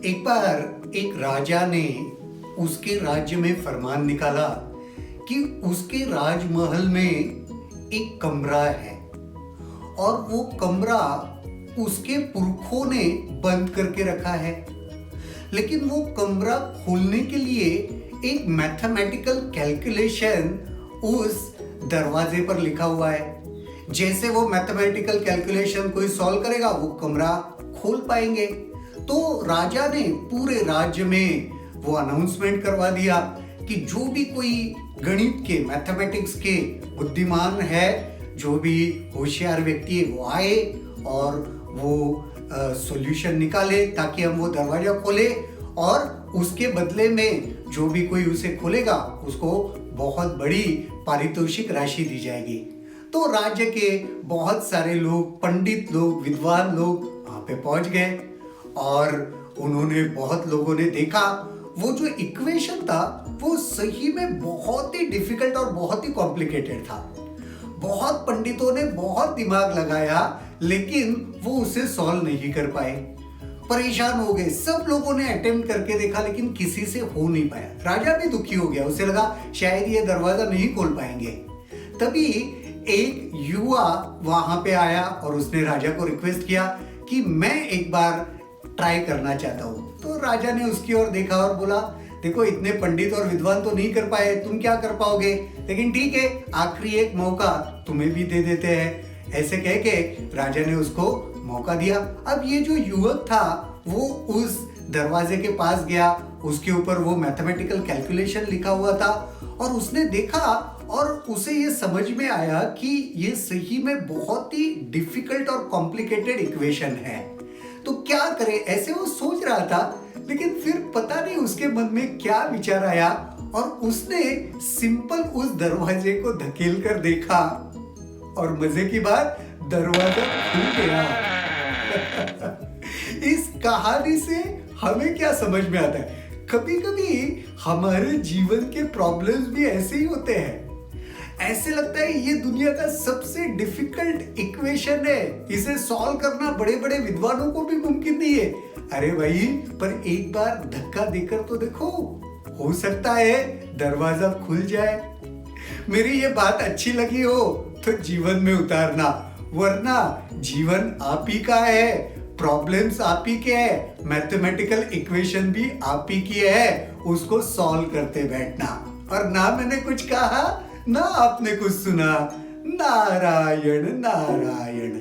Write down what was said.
एक बार एक राजा ने उसके राज्य में फरमान निकाला कि उसके राजमहल में एक कमरा है और वो कमरा उसके पुरखों ने बंद करके रखा है। लेकिन वो कमरा खोलने के लिए एक मैथमेटिकल कैलकुलेशन उस दरवाजे पर लिखा हुआ है। जैसे वो मैथमेटिकल कैलकुलेशन कोई सॉल्व करेगा वो कमरा खोल पाएंगे। तो राजा ने पूरे राज्य में वो अनाउंसमेंट करवा दिया कि जो भी कोई गणित के मैथमेटिक्स के बुद्धिमान है, जो भी होशियार व्यक्ति है, वो आए और वो सॉल्यूशन निकाले ताकि हम वो दरवाजा खोले और उसके बदले में जो भी कोई उसे खोलेगा उसको बहुत बड़ी पारितोषिक राशि दी जाएगी। तो राज्य के बहुत सारे लोग, पंडित लोग, विद्वान लोग वहां पे पहुंच गए और उन्होंने, बहुत लोगों ने देखा वो जो इक्वेशन था वो सही में बहुत ही डिफिकल्ट और बहुत ही कॉम्प्लिकेटेड था। बहुत पंडितों ने बहुत दिमाग लगाया लेकिन वो उसे सॉल्व नहीं कर पाए, परेशान हो गए। सब लोगों ने अटेम्प्ट करके देखा लेकिन किसी से हो नहीं पाया। राजा भी दुखी हो गया, उसे लगा शायद ये दरवाजा नहीं खोल पाएंगे। तभी एक युवा वहां पे आया और उसने राजा को रिक्वेस्ट किया कि मैं एक बार ट्राई करना चाहता हूं। तो राजा ने उसकी ओर देखा और बोला, देखो इतने पंडित और विद्वान तो नहीं कर पाए, तुम क्या कर पाओगे, लेकिन ठीक है, आखिरी एक मौका तुम्हें भी दे देते हैं। ऐसे कह के राजा ने उसको मौका दिया। अब ये जो युवक था वो उस दरवाजे के पास गया, उसके ऊपर वो मैथमेटिकल कैलकुलेशन लिखा हुआ था और उसने देखा और उसे ये समझ में आया कि ये सही में बहुत ही डिफिकल्ट और कॉम्प्लिकेटेड इक्वेशन है। तो क्या करे, ऐसे वो सोच रहा था, लेकिन फिर पता नहीं उसके मन में क्या विचार आया और उसने सिंपल उस दरवाजे को धकेल कर देखा और मजे की बात, दरवाजा खुल गया। इस कहानी से हमें क्या समझ में आता है, कभी कभी हमारे जीवन के प्रॉब्लम्स भी ऐसे ही होते हैं। ऐसे लगता है ये दुनिया का सबसे डिफिकल्ट इक्वेशन है, इसे सॉल्व करना बड़े बड़े विद्वानों को भी मुमकिन नहीं है। अरे भाई, पर एक बार धक्का देकर तो देखो, हो सकता है दरवाजा खुल जाए। मेरी ये बात अच्छी लगी हो तो जीवन में उतारना, वरना जीवन आप ही का है, प्रॉब्लम्स आप ही के है, मैथमेटिकल इक्वेशन भी आप ही की है, उसको सॉल्व करते बैठना। और ना मैंने कुछ कहा ना आपने कुछ सुना। नारायण नारायण।